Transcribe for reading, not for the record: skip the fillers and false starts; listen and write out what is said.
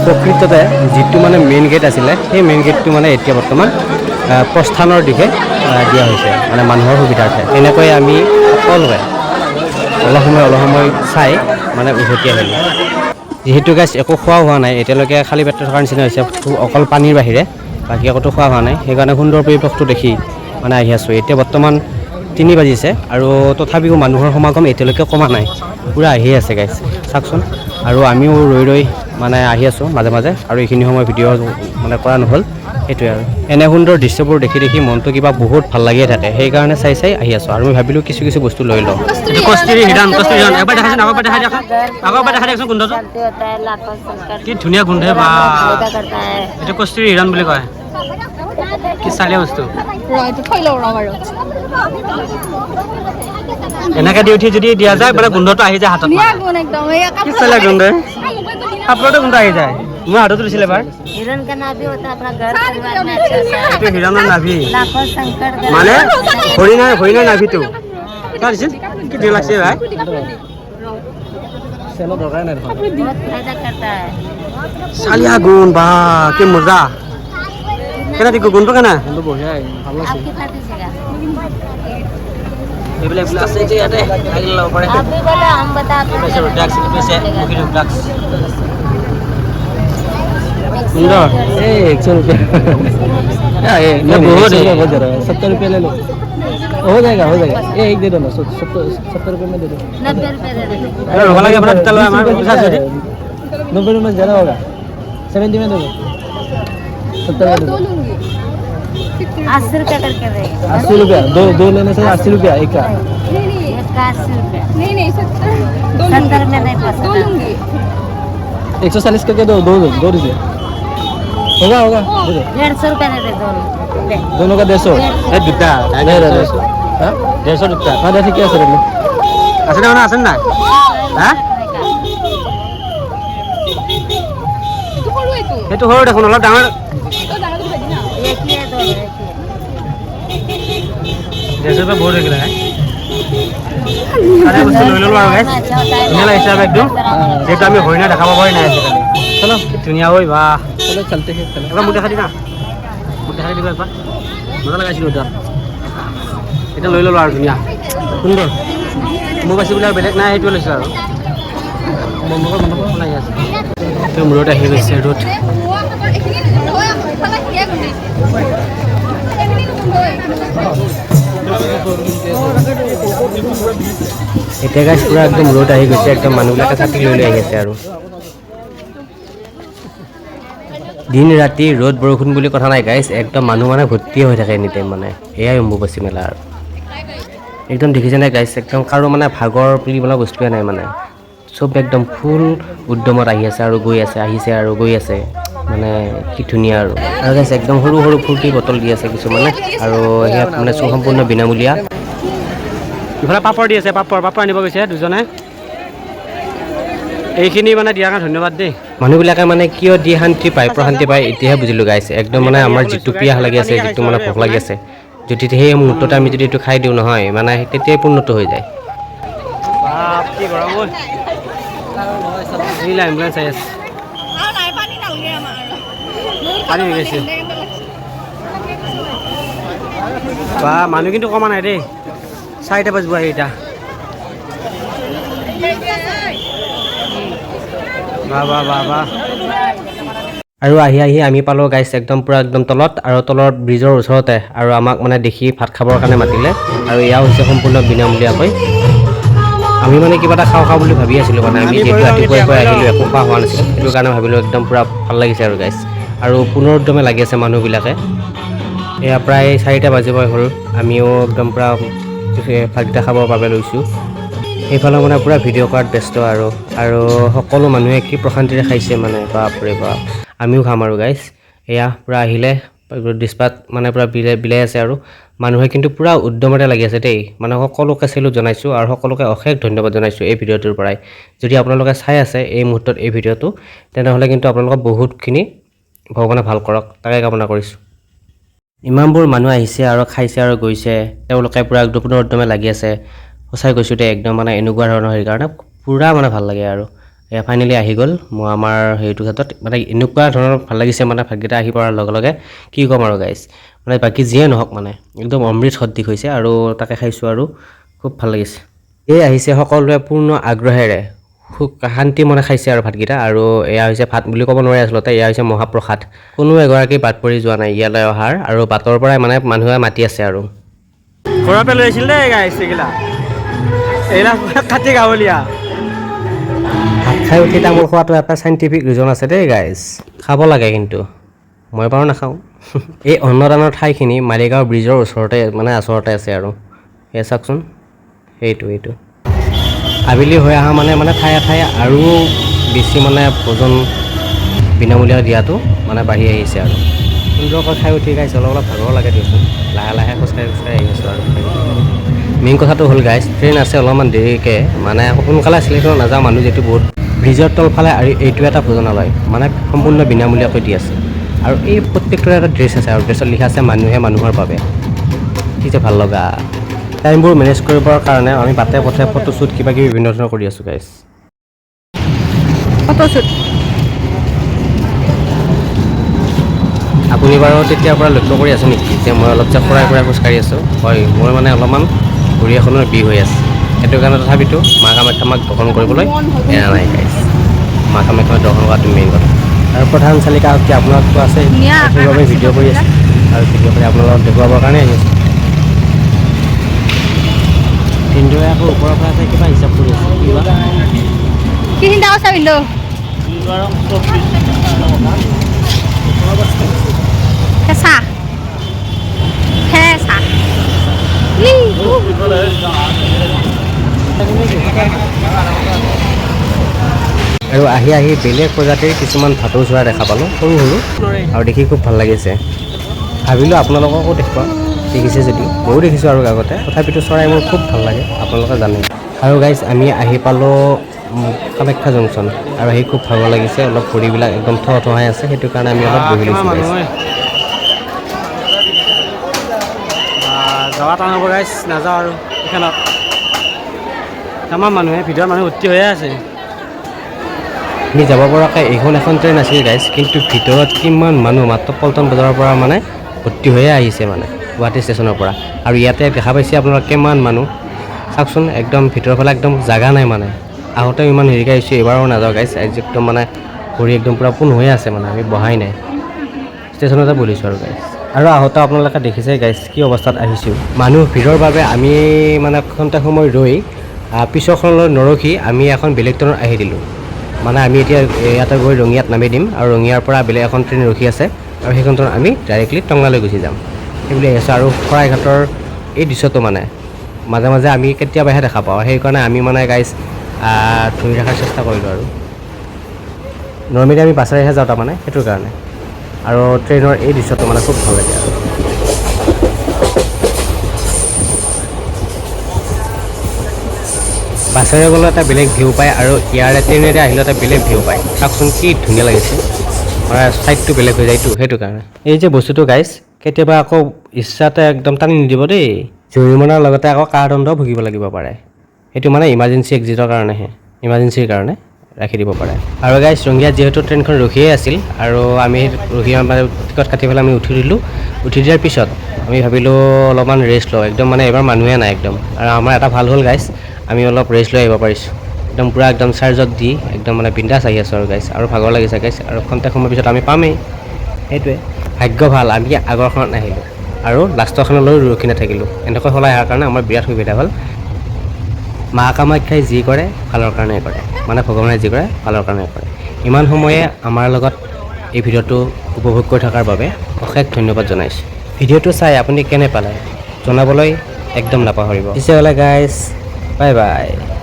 প্ৰকৃততে যিটো মানে মেইন গেট আছিলে সেই মেইন গেটটো মানে এতিয়া বৰ্তমান প্ৰস্থানৰ দিশে দিয়া হৈছে মানে মানুহৰ সুবিধাৰ্থে। তেনেকৈ আমি সকলোৱে অলপ সময় চাই মানে উভতি আহিলোঁ। যিহেতু গাইছ একো খোৱা হোৱা নাই এতিয়ালৈকে, খালী পেটত থকাৰ নিচিনা হৈছে, অকল পানীৰ বাহিৰে বাকী একোতো খোৱা হোৱা নাই। সেইকাৰণে সুন্দৰ পৰিৱেশটো দেখি মানে আহি আছোঁ। এতিয়া বৰ্তমান 3 বাজিছে আৰু তথাপিও মানুহৰ সমাগম এতিয়ালৈকে কমা নাই, পূৰা আহি আছে গাইছ চাওকচোন। আৰু আমিও ৰৈ মানে আহি আছোঁ মাজে মাজে, আৰু এইখিনি সময় ভিডিঅ' মানে কৰা নহ'ল। সেইটোৱে আৰু এনে সুন্দৰ দৃশ্যবোৰ দেখি মনটো কিবা বহুত ভাল লাগিয়ে থাকে, সেইকাৰণে চাই আহি আছোঁ। আৰু মই ভাবিলোঁ কিছু বস্তু লৈ লওঁ। কস্তুৰী হিৰণ এবাৰ দেখাইছোঁ, আগৰ পৰা দেখাই দিয়কচোন গোন্ধটো কি ধুনীয়া গোন্ধে বা। এইটো কস্তুৰী হিৰণ বুলি কয়, কি চালীয়া বস্তু। এনেকে দি উঠি যদি দিয়া যায় মানে গোন্ধটো আহি যায় হাতত, কি চালীয়া গোন্ধ, আপোনাৰতো গোন্ধ আহি যায়। মই হাততো দিছিলে এবাৰ। हिरण का नाभि होता है अपना घर परिवार में अच्छा सा এইটো হিৰণৰ নাভি लाखों संकट মানে হৰিণাৰ নাভিটো কি ধুনীয়া লাগছে ভাই। बहुत फायदा करता है। চালিয়া গুণ বা কি মজা। কেনে দেখো গুণটো কেনে বঢ়িয়া ভাল आप লাগছে। कितना दीजिएगा? এইবিলাক আছে যে ইয়াতে লাগিলে ল'ব পাৰে। आप भी बोला हम बता सुंदर 100 रुपया ये बहुत है, 70 रुपया ले लो, हो जाएगा ये एक दे दो ना, 70 रुपये में दे दो। 90 रुपए दे देंगे। 90 रुपये में ज़्यादा होगा, 70 में दे दो, 70 में दे दो। 80 रुपया करके देंगे। 80 रुपया दो लेने से 80 रुपया एक का। एक का 80 रुपया। नहीं 70 में नहीं पसंद। 140 करके दो दीजिए, होगा 150 रुपया दे दे दोनों का 150 দুটা 150 দুটা हाँ ठीक আছে रे আছে না আছে না হ্যাঁ এইটো সৰু দেখোন অলপ ডাঙৰ एक ही है दो एक ही 150 रुपये बहुत हो गया है। अरे बस ले लो आ गए धुनिया লাগিছে একদম, যেটা আমি হৰিণা দেখা পাবই নাই আজিকালি। চলো কি ধুনিয়া হয় বা, চলো চলতে हैं चलो। একবার মুখ দেখা দি না, মুখ দেখা দিবা একবার, মজা লাগাইছিল এটা। এটা লৈ ললো আৰু ধুনিয়া সুন্দৰ মোক আছে বুলি বেলেগ নাই, সেইটো লৈছো আৰু বন্ধুকৰ বনাই আছে। তো মূৰত আহি গৈছে ৰ'দ। এতিয়া গাইছ পুৰা একদম ৰ'দ আহি গৈছে, একদম মানুহবিলাকে ছাতি লৈ আহি আছে। আৰু দিন ৰাতি ৰ'দ বৰষুণ বুলি কথা নাই গাইছ, একদম মানুহ মানে ভৰ্তি হৈ থাকে এনি টাইম। মানে এয়াই অম্বুবাচী মেলা আৰু একদম দেখিছেনে গাইছ, একদম কাৰো মানে ভাগৰ বুলিবলৈ বস্তুৱে নাই। মানে চব একদম ফুল উদ্যমত আহি আছে আৰু গৈ আছে, আহিছে আৰু গৈ আছে। মানে কি ধুনীয়া আৰু গাইছ একদম সৰু ফুৰ্তি বটল দি আছে কিছুমানে, আৰু সেয়া মানে সম্পূৰ্ণ বিনামূলীয়া। ইফালে পাপৰ দি আছে, পাপৰ আনিব গৈছে দুজনে। এইখিনি মানে দিয়াৰ কাৰণে ধন্যবাদ দেই। মানুহবিলাকে মানে কিয় দি শান্তি পায়, প্ৰশান্তি পায় এতিয়াহে বুজিলোঁ গাইছে। একদম মানে আমাৰ যিটো পিয়াহ লাগি আছে, যিটো মানে ভোক লাগি আছে, যদি সেই মুহূৰ্ততে আমি যদি এইটো খাই দিওঁ নহয়, মানে তেতিয়াই পূৰ্ণটো হৈ যায়। কি গৰম ঐ, এম্বুলেঞ্চ আহি আছে, পানী হৈ গৈছে বা। মানুহ কিন্তু কমা নাই দেই, 4টা বাজিব আহি এতিয়া। বা আৰু আহি আমি পালোঁ গাইছ একদম পূৰা একদম তলত, আৰু তলৰ ব্ৰিজৰ ওচৰতে। আৰু আমাক মানে দেখি ভাত খাবৰ কাৰণে মাতিলে, আৰু এয়া হৈছে সম্পূৰ্ণ বিনামূলীয়াকৈ। আমি মানে কিবা এটা খাওঁ বুলি ভাবি আছিলোঁ। মানে আমি যিহেতু ৰাতিপুৱাই আহিলোঁ, একো খোৱা হোৱা নাছিল, সেইটো কাৰণে ভাবিলোঁ একদম পূৰা ভাল লাগিছে আৰু গাইছ। আৰু পুনৰ উদ্যমে লাগি আছে মানুহবিলাকে। এয়া প্ৰায় 4টা বাজিব হ'ল, আমিও একদম পূৰা ভাতকেইটা খাবৰ বাবে লৈছোঁ। সেইফালে মানে পূৰা ভিডিঅ' কৰাত ব্যস্ত আৰু সকলো মানুহে কি প্ৰশান্তিৰে খাইছে মানে, বাপৰে বাপ। আমিও খাম আৰু গাইছ। এয়া পূৰা আহিলে ডিছপাত মানে পূৰা বিলাই আছে, আৰু মানুহে কিন্তু পূৰা উদ্যমতে লাগি আছে দেই। মানে সকলোকে চেলুট জনাইছোঁ, আৰু সকলোকে অশেষ ধন্যবাদ জনাইছোঁ এই ভিডিঅ'টোৰ পৰাই। যদি আপোনালোকে চাই আছে এই মুহূৰ্তত এই ভিডিঅ'টো, তেনেহ'লে কিন্তু আপোনালোকক বহুতখিনি ভগৱানে ভাল কৰক, তাকে কামনা কৰিছোঁ। ইমানবোৰ মানুহ আহিছে আৰু খাইছে আৰু গৈছে, তেওঁলোকে পূৰা একদম পুনৰ উদ্যমে লাগি আছে। সঁচাই কৈছোঁ দেই, একদম মানে এনেকুৱা ধৰণৰ সেইকাৰণে পূৰা মানে ভাল লাগে। আৰু ফাইনেলি আহি গ'ল মই আমাৰ হেৰিটো ক্ষেত্ৰত মানে এনেকুৱা ধৰণৰ ভাল লাগিছে মানে ভাতকেইটা আহি পৰাৰ লগে লগে কি ক'ম আৰু গাইছ মানে বাকী যিয়ে নহওক মানে একদম অমৃত সদৃশ হৈছে আৰু তাকে খাইছোঁ আৰু খুব ভাল লাগিছে এই আহিছে সকলোৱে পূৰ্ণ আগ্ৰহেৰে খুব শান্তি মনে খাইছে আৰু ভাতকেইটা আৰু এয়া হৈছে ভাত বুলি ক'ব নোৱাৰি আচলতে এয়া হৈছে মহাপ্ৰসাদ কোনো এগৰাকী বাট পৰি যোৱা নাই ইয়ালৈ অহাৰ আৰু বাটৰ পৰাই মানে মানুহে মাতি আছে আৰু ঘৰৰ পৰা লৈ আহিছিল দেই গাইছ এইগিলা এইবিলাক কাটি গাঁৱলীয়া ভাত খাই উঠি তামোল খোৱাটো এটা চাইণ্টিফিক ৰিজন আছে দেই গাইজ খাব লাগে কিন্তু মই বাৰু নাখাওঁ এই অন্নদানৰ ঠাইখিনি মালিগাঁও ব্ৰিজৰ ওচৰতে মানে ওচৰতে আছে আৰু সেয়া চাওকচোন এইটো আবেলি হৈ অহা মানে ঠায়ে ঠায়ে আৰু বেছি মানে ভোজন বিনামূলীয়া দিয়াটো মানে বাঢ়ি আহিছে আৰু সুন্দৰকৈ খাই উঠি গাইছ অলপ ভাগৰ লাগে দিয়কচোন লাহে লাহে খোজকাঢ়ি আহি আছোঁ আৰু মেইন কথাটো হ'ল গাইছ ট্ৰেইন আছে অলপমান দেৰিকৈ মানে সোনকালে আছিলেতো নাযাওঁ মানুহ যিহেতু বহুত ব্ৰিজৰ তলফালে আৰু এইটো এটা ভোজনালয় মানে সম্পূৰ্ণ বিনামূলীয়াকৈ দি আছে আৰু এই প্ৰত্যেকটোৰে এটা ড্ৰেছ আছে আৰু ড্ৰেছত লিখা আছে মানুহে মানুহৰ বাবে কি যে ভাল লগা টাইমবোৰ মেনেজ কৰিবৰ কাৰণে আমি বাটে পথে ফটোশ্বুট কিবা কিবি বিভিন্ন ধৰণৰ কৰি আছোঁ গাইছ ফটোশ্বুট আপুনি বাৰু তেতিয়াৰ পৰা লক্ষ্য কৰি আছে নেকি যে মই অলপ যে খৰাই খোজকাঢ়ি আছোঁ হয় মই মানে অলপমান ভৰি এখনৰ বিষ হৈ আছে সেইটো কাৰণে তথাপিতো মা কামাখ্যা মাক দৰ্শন কৰিবলৈ এৰা নাই গাইছ মা কামাখ্যা দৰ্শন কৰাটো মেইন কথা আৰু প্ৰধান চালিকা শক্তি আপোনালোকতো আছে সেইবাবে ভিডিঅ' কৰি আছে আৰু ভিডিঅ' কৰি আপোনালোকক দেখুৱাবৰ কাৰণে আহি আছে ভিনদেউৱে আকৌ ওপৰৰ পৰা চাই কিবা হিচাপ কৰি আছে কিবা কি চিন্তা কৰিছা ভিনদেউ হেঁচা আৰু আহি বেলেগ প্ৰজাতিৰ কিছুমান ভাটৌ চৰাই দেখা পালোঁ সৰু আৰু দেখি খুব ভাল লাগিছে ভাবিলোঁ আপোনালোককো দেখুৱাওঁ দেখিছে যদি ময়ো দেখিছোঁ আৰু আগতে তথাপিতো চৰাই মোৰ খুব ভাল লাগে আপোনালোকে জানে আৰু গাইজ আমি আহি পালোঁ কামাখ্যা জংচন আৰু আহি খুব ভাগৰ লাগিছে অলপ ভৰিবিলাক একদম থহাই আছে সেইটো কাৰণে আমি অলপ বহি লৈছোঁ যাৱা টান হ'ব গাইজ নাযাওঁ আৰু এইখনত আমাৰ মানুহে ভিতৰত মানুহ ভৰ্তি হৈয়ে আছে আমি যাব পৰাকৈ এইখন এখন ট্ৰেইন আছিল গাইজ কিন্তু ভিতৰত কিমান মানুহ মাত্ৰ পল্টন বজাৰৰ পৰা মানে ভৰ্তি হৈয়ে আহিছে মানে গুৱাহাটী ষ্টেচনৰ পৰা আৰু ইয়াতে দেখা পাইছে আপোনালোকে কিমান মানুহ চাওকচোন একদম ভিতৰৰ ফালে একদম জাগা নাই মানে আহোঁতে ইমান হেৰিকৈ আহিছোঁ এইবাৰো নাযাওঁ গাইজ আজি একদম মানে ভৰি একদম পূৰা পোন হৈ আছে মানে আমি বহাই নাই ষ্টেচনতে বহিছোঁ আৰু গাইজ আৰু আহোঁতে আপোনালোকে দেখিছে গাইজ কি অৱস্থাত আহিছোঁ মানুহ ভিৰৰ বাবে আমি মানে খন্তেক সময় ৰৈ পিছৰখনলৈ নৰখি আমি এখন বেলেগ ট্ৰেইনত আহি দিলোঁ মানে আমি এতিয়া ইয়াতে গৈ ৰঙিয়াত নামি দিম আৰু ৰঙিয়াৰ পৰা বেলেগ এখন ট্ৰেইন ৰখি আছে আৰু সেইখন ট্ৰেইনত আমি ডাইৰেক্টলি টংলালৈ গুচি যাম সেইবুলি আহি আছোঁ আৰু শৰাইঘাটৰ এই দৃশ্যটো মানে মাজে মাজে আমি কেতিয়াবাহে দেখা পাওঁ সেইকাৰণে আমি মানে গাইজ ধৰি ৰখাৰ চেষ্টা কৰিলোঁ আৰু নৰ্মেলি আমি বাছেৰেহে যাওঁ তাৰমানে সেইটোৰ কাৰণে আৰু ট্ৰেইনৰ এই দৃশ্যটো মানে খুব ভাল লাগে আৰু বাছেৰে গ'লে এটা বেলেগ ভিউ পায় আৰু ইয়াৰে ট্ৰেইনেৰে আহিলে এটা বেলেগ ভিউ পায় চাওকচোন কি ধুনীয়া লাগিছে মানে ছাইডটো বেলেগ হৈ যায়তো সেইটো কাৰণে এই যে বস্তুটো গাইজ কেতিয়াবা আকৌ ইচ্ছাতে একদম টানি নিদিব দেই জৰিমনাৰ লগতে আকৌ কাৰাদণ্ড ভুগিব লাগিব পাৰে সেইটো মানে ইমাৰ্জেঞ্চি এক্সিটৰ কাৰণেহে ইমাৰ্জেঞ্চিৰ কাৰণে ৰাখি দিব পাৰে আৰু গাইজ ৰঙিয়াত যিহেতু ট্ৰেইনখন ৰখিয়েই আছিল আৰু আমি ৰখি মানে টিকট কাটি পেলাই আমি উঠি দিলোঁ উঠি দিয়াৰ পিছত আমি ভাবিলোঁ অলপমান ৰেষ্ট লওঁ একদম মানে এইবাৰ মানুহে নাই একদম আৰু আমাৰ এটা ভাল হ'ল গাইজ আমি অলপ ৰেষ্ট লৈ আহিব পাৰিছোঁ একদম পূৰা একদম চাৰ্জত দি একদম মানে বিন্দাছ আহি আছোঁ আৰু গাইজ আৰু ভাগৰ লাগিছে গাইজ আৰু খন্তেক সময়ৰ পিছত আমি পামেই সেইটোৱে ভাগ্য ভাল আমি আগৰখনত নাহিলোঁ আৰু লাষ্টৰখনলৈ ৰখি নাথাকিলোঁ এনেকৈ সলাই অহাৰ কাৰণে আমাৰ বিৰাট সুবিধা হ'ল মা কামাখ্যাই যি কৰে ভালৰ কাৰণে কৰে মানে ভগৱানে যি কৰে ভালৰ কাৰণে কৰে ইমান সময়ে আমাৰ লগত এই ভিডিঅ'টো উপভোগ কৰি থকাৰ বাবে অশেষ ধন্যবাদ জনাইছোঁ ভিডিঅ'টো চাই আপুনি কেনে পালে জনাবলৈ একদম নাপাহৰিব পিছে হ'লে গাইজ বাই বাই